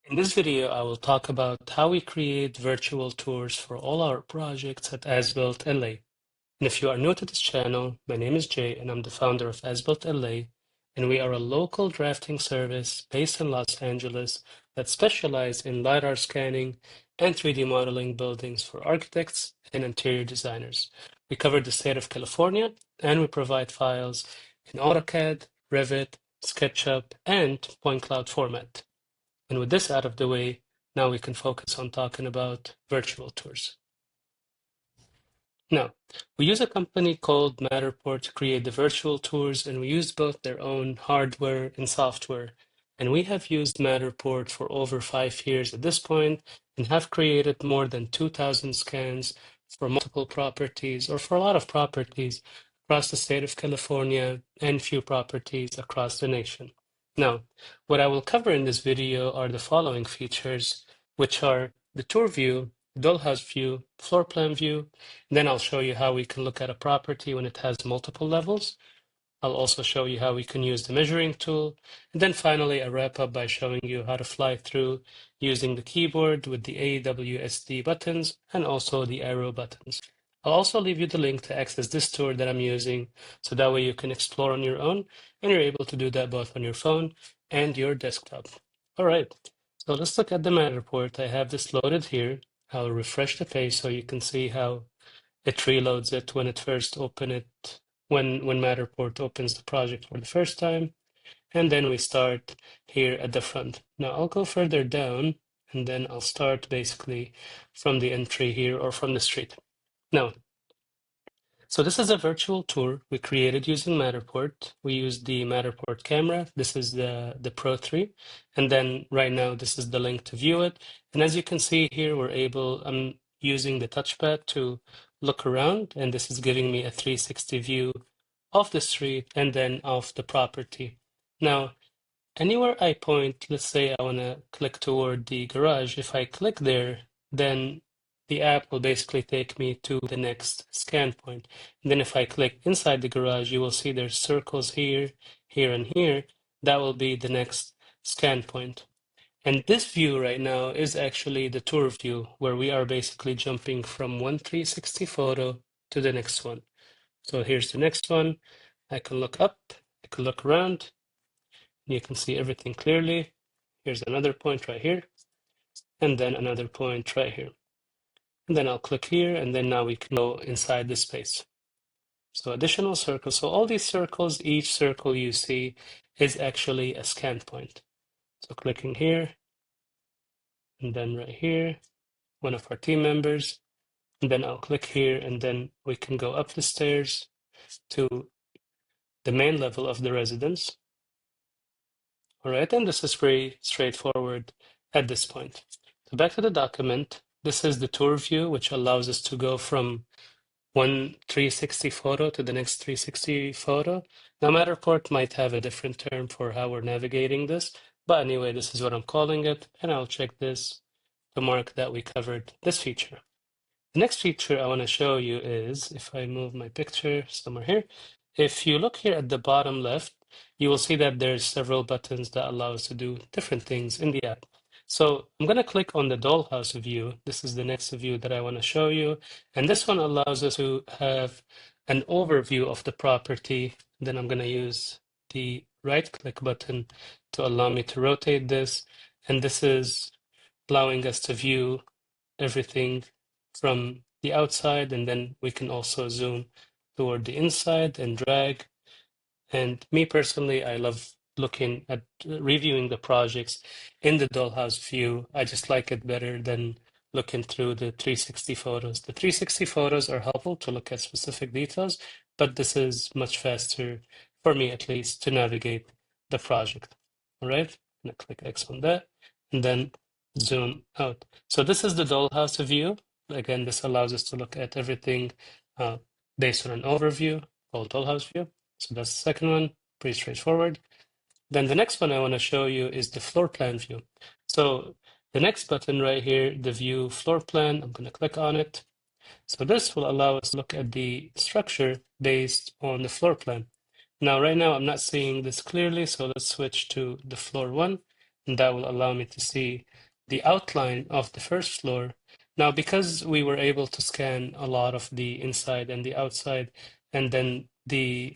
In this video, I will talk about how we create virtual tours for all our projects at Asbuilt LA. And if you are new to this channel, my name is Jay and I'm the founder of Asbuilt LA, and we are a local drafting service based in Los Angeles that specializes in LiDAR scanning and 3D modeling buildings for architects and interior designers. We cover the state of California and we provide files in AutoCAD, Revit, SketchUp, and point cloud format. And with this out of the way, now we can focus on talking about virtual tours. Now, we use a company called Matterport to create the virtual tours, and we use both their own hardware and software. And we have used Matterport for over 5 years at this point and have created more than 2,000 scans for multiple properties, or for a lot of properties across the state of California and few properties across the nation. Now, what I will cover in this video are the following features, which are the tour view, dollhouse view, floor plan view. Then I'll show you how we can look at a property when it has multiple levels. I'll also show you how we can use the measuring tool. And then finally, I wrap up by showing you how to fly through using the keyboard with the AWSD buttons and also the arrow buttons. I'll also leave you the link to access this tour that I'm using, so that way you can explore on your own, and you're able to do that both on your phone and your desktop. All right, so let's look at the Matterport. I have this loaded here. I'll refresh the page so you can see how it reloads it when it first open it, when Matterport opens the project for the first time. And then we start here at the front. Now I'll go further down and then I'll start basically from the entry here or from the street. Now, so this is a virtual tour we created using Matterport. We used the Matterport camera. This is the Pro 3. And then right now, this is the link to view it. And as you can see here, I'm using the touchpad to look around. And this is giving me a 360 view of the street and then of the property. Now, anywhere I point, let's say I want to click toward the garage. If I click there, then the app will basically take me to the next scan point. And then if I click inside the garage, you will see there's circles here, here, and here. That will be the next scan point. And this view right now is actually the tour view, where we are basically jumping from one 360 photo to the next one. So here's the next one. I can look up, I can look around, and you can see everything clearly. Here's another point right here, and then another point right here. And then I'll click here, and then now we can go inside this space. So additional circles. So all these circles, each circle you see is actually a scan point. So clicking here, and then right here, one of our team members, and then I'll click here, and then we can go up the stairs to the main level of the residence. All right, and this is pretty straightforward at this point. So back to the document. This is the tour view, which allows us to go from one 360 photo to the next 360 photo. Now, Matterport might have a different term for how we're navigating this, but anyway, this is what I'm calling it, and I'll check this to mark that we covered this feature. The next feature I want to show you is, if I move my picture somewhere here, if you look here at the bottom left, you will see that there's several buttons that allow us to do different things in the app. So I'm going to click on the dollhouse view. This is the next view that I want to show you. And this one allows us to have an overview of the property. Then I'm going to use the right click button to allow me to rotate this. And this is allowing us to view everything from the outside. And then we can also zoom toward the inside and drag. And me personally, I love looking at reviewing the projects in the dollhouse view. I just like it better than looking through the 360 photos. The 360 photos are helpful to look at specific details, but this is much faster, for me at least, to navigate the project. All right, I'm gonna click X on that and then zoom out. So this is the dollhouse view. Again, this allows us to look at everything based on an overview called dollhouse view. So that's the second one, pretty straightforward. Then the next one I want to show you is the floor plan view. So the next button right here, the view floor plan, I'm going to click on it. So this will allow us to look at the structure based on the floor plan. Now, right now, I'm not seeing this clearly, so let's switch to the floor one. and that will allow me to see the outline of the first floor. Now, because we were able to scan a lot of the inside and the outside, and then the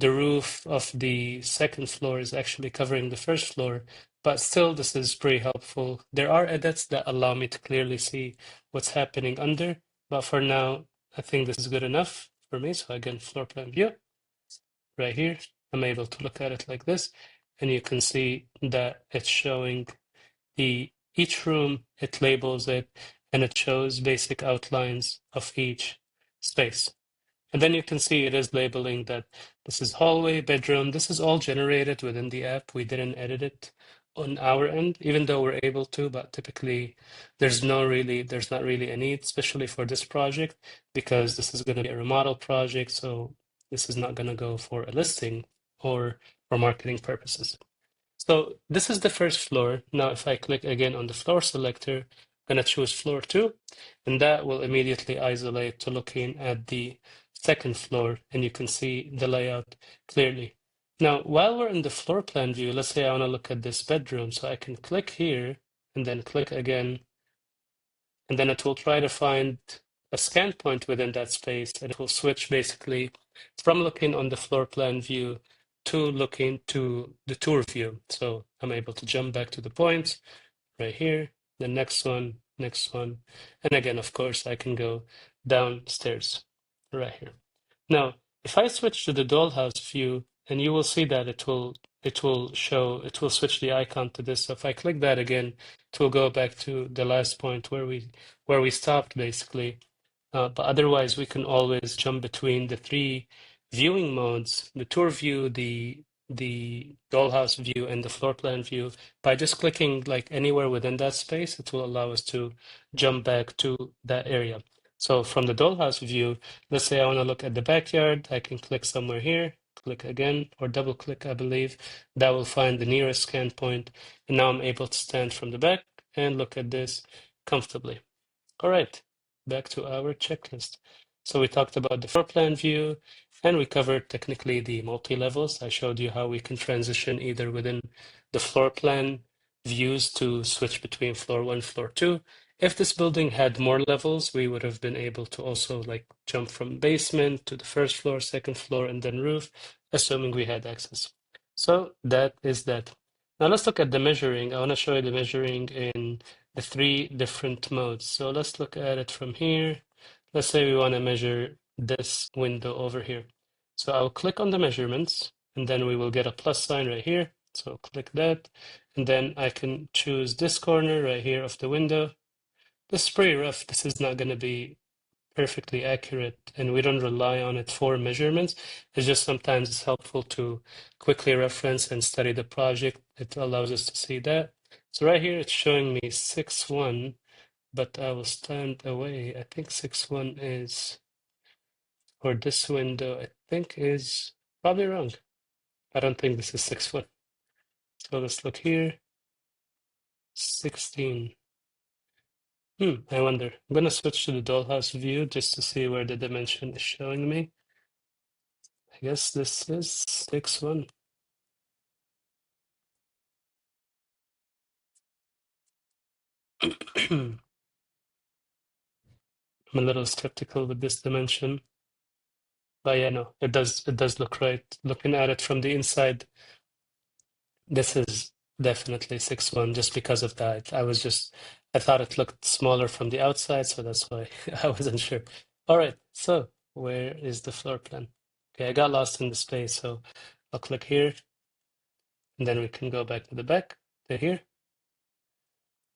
roof of the second floor is actually covering the first floor, but still this is pretty helpful. There are edits that allow me to clearly see what's happening under, but for now, I think this is good enough for me. So again, floor plan view right here. I'm able to look at it like this, and you can see that it's showing the each room, it labels it, and it shows basic outlines of each space. And then you can see it is labeling that this is hallway, bedroom. This is all generated within the app. We didn't edit it on our end, even though we're able to, but typically there's not really a need, especially for this project, because this is going to be a remodel project. So this is not going to go for a listing or for marketing purposes. So this is the first floor. Now, if I click again on the floor selector, I'm going to choose floor 2, and that will immediately isolate to looking at the second floor, and you can see the layout clearly. Now, while we're in the floor plan view, let's say I want to look at this bedroom, so I can click here and then click again, and then it will try to find a scan point within that space, and it will switch basically from looking on the floor plan view to looking to the tour view. So I'm able to jump back to the points right here, the next one, and again, of course, I can go downstairs right here. Now, if I switch to the dollhouse view, and you will see that it will switch the icon to this. So if I click that again, it will go back to the last point where we stopped basically. But otherwise, we can always jump between the three viewing modes: the tour view, the dollhouse view, and the floor plan view. By just clicking like anywhere within that space, it will allow us to jump back to that area. So from the dollhouse view, let's say I want to look at the backyard, I can click somewhere here, click again, or double click, I believe. That will find the nearest scan point. And now I'm able to stand from the back and look at this comfortably. All right, back to our checklist. So we talked about the floor plan view, and we covered technically the multi-levels. I showed you how we can transition either within the floor plan views to switch between floor 1, floor 2. If this building had more levels, we would have been able to also like jump from basement to the first floor, second floor, and then roof, assuming we had access. So that is that. Now let's look at the measuring. I want to show you the measuring in the three different modes. So let's look at it from here. Let's say we want to measure this window over here. So I'll click on the measurements, and then we will get a plus sign right here. So click that, and then I can choose this corner right here of the window. This is pretty rough. This is not going to be perfectly accurate, and we don't rely on it for measurements. It's just sometimes it's helpful to quickly reference and study the project. It allows us to see that. So right here, it's showing me 6'1", but I will stand away. I think 6'1" is, or this window, I think is probably wrong. I don't think this is 6'1". So let's look here, 16. I wonder. I'm gonna switch to the dollhouse view just to see where the dimension is showing me. I guess this is 6'1". I'm a little skeptical with this dimension, but yeah, no, it does look right. Looking at it from the inside, this is definitely 6'1" just because of that. I thought it looked smaller from the outside, so that's why I wasn't sure. All right, so where is the floor plan? Okay, I got lost in the space, so I'll click here, and then we can go back to the back to here.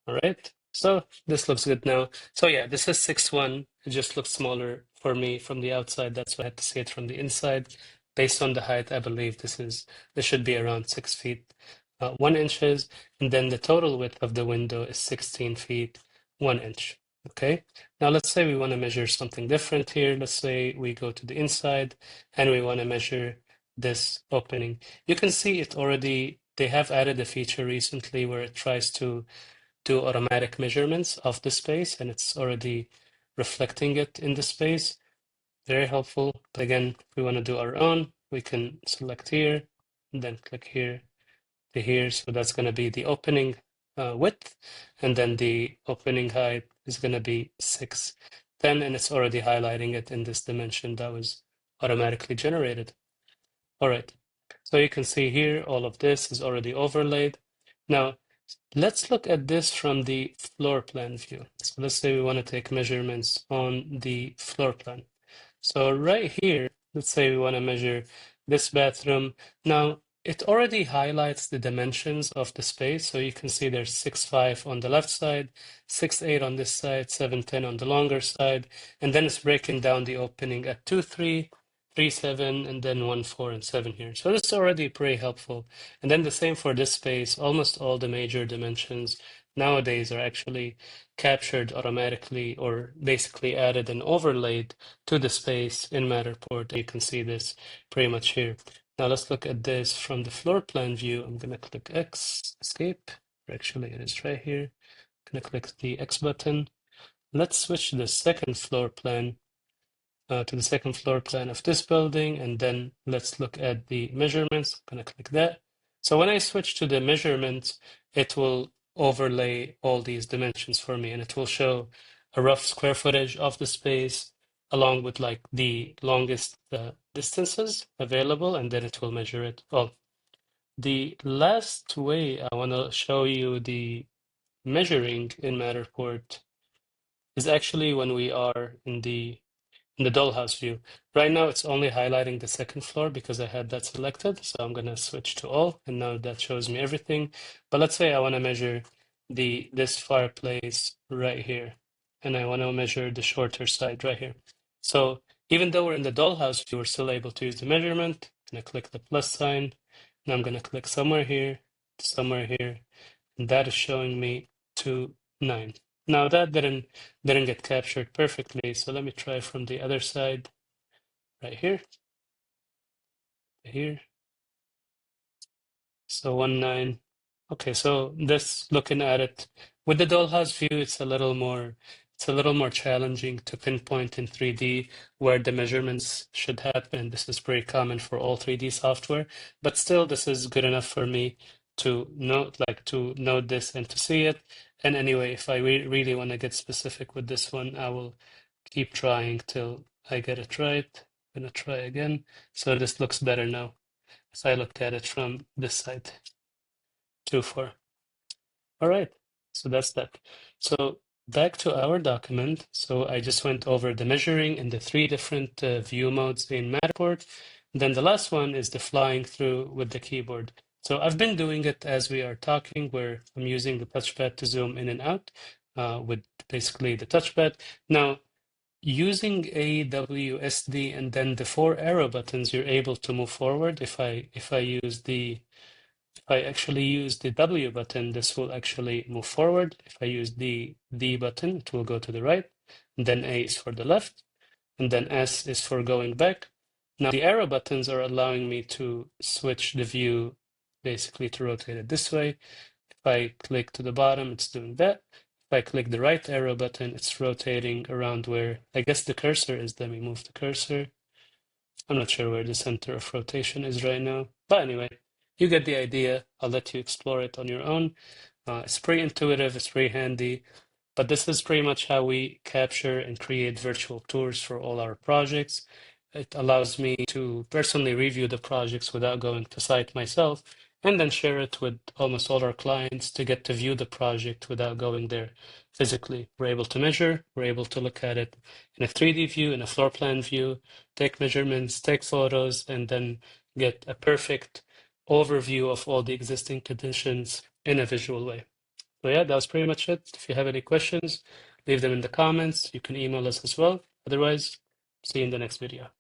All right, so this looks good now. So yeah, this is 6'1". It just looks smaller for me from the outside. That's why I had to see it from the inside. Based on the height, I believe this should be around 6 feet 1 inches, and then the total width of the window is 16 feet 1 inch. Okay, now let's say we want to measure something different here. Let's say we go to the inside and we want to measure this opening. You can see it already. They have added a feature recently where it tries to do automatic measurements of the space, and it's already reflecting it in the space. Very helpful. But again, if we want to do our own, we can select here, and then click here, to here. So that's going to be the opening width, and then the opening height is going to be 610, and it's already highlighting it in this dimension that was automatically generated. All right, so you can see here all of this is already overlaid. Now let's look at this from the floor plan view. So let's say we want to take measurements on the floor plan. So right here, let's say we want to measure this bathroom. Now, it already highlights the dimensions of the space. So you can see there's 6'5" on the left side, 6'8" on this side, 7'10" on the longer side. And then it's breaking down the opening at 2'3", 3'7", and then 1'4" and 7 here. So this is already pretty helpful. And then the same for this space. Almost all the major dimensions nowadays are actually captured automatically or basically added and overlaid to the space in Matterport. You can see this pretty much here. Now let's look at this from the floor plan view. I'm going to click X, escape. Actually, it is right here. I'm going to click the X button. Let's switch to the second floor plan, to the second floor plan of this building, and then let's look at the measurements. I'm going to click that. So when I switch to the measurements, it will overlay all these dimensions for me, and it will show a rough square footage of the space along with like the longest distances available, and then it will measure it. Well, the last way I want to show you the measuring in Matterport is actually when we are in the Dollhouse view. Right now, it's only highlighting the second floor because I had that selected. So I'm going to switch to all, and now that shows me everything. But let's say I want to measure this fireplace right here, and I want to measure the shorter side right here. So even though we're in the Dollhouse view, we're still able to use the measurement. I'm going to click the plus sign, and I'm going to click somewhere here, and that is showing me 2'9". Now that didn't get captured perfectly, so let me try from the other side, right here, here. So 1'9". Okay, so this looking at it with the Dollhouse view, it's a little more challenging to pinpoint in 3D where the measurements should happen. This is pretty common for all 3D software, but still, this is good enough for me to note this and to see it. And anyway, if I really want to get specific with this one, I will keep trying till I get it right. I'm gonna try again. So this looks better now as I looked at it from this side. 2'4". All right, so that's that. So back to our document. So I just went over the measuring in the three different view modes in Matterport. Then the last one is the flying through with the keyboard. So I've been doing it as we are talking, where I'm using the touchpad to zoom in and out with basically the touchpad. Now, using AWSD and then the 4 arrow buttons, you're able to move forward. If I actually use the W button, this will actually move forward. If I use the D button, it will go to the right. And then A is for the left. And then S is for going back. Now the arrow buttons are allowing me to switch the view, basically to rotate it this way. If I click to the bottom, it's doing that. If I click the right arrow button, it's rotating around where I guess the cursor is. Let me move the cursor. I'm not sure where the center of rotation is right now. But anyway, you get the idea. I'll let you explore it on your own. It's pretty intuitive, it's pretty handy. But this is pretty much how we capture and create virtual tours for all our projects. It allows me to personally review the projects without going to site myself, and then share it with almost all our clients to get to view the project without going there physically. We're able to measure, we're able to look at it in a 3D view, in a floor plan view, take measurements, take photos, and then get a perfect overview of all the existing conditions in a visual way. So yeah, that was pretty much it. If you have any questions, leave them in the comments. You can email us as well. Otherwise, see you in the next video.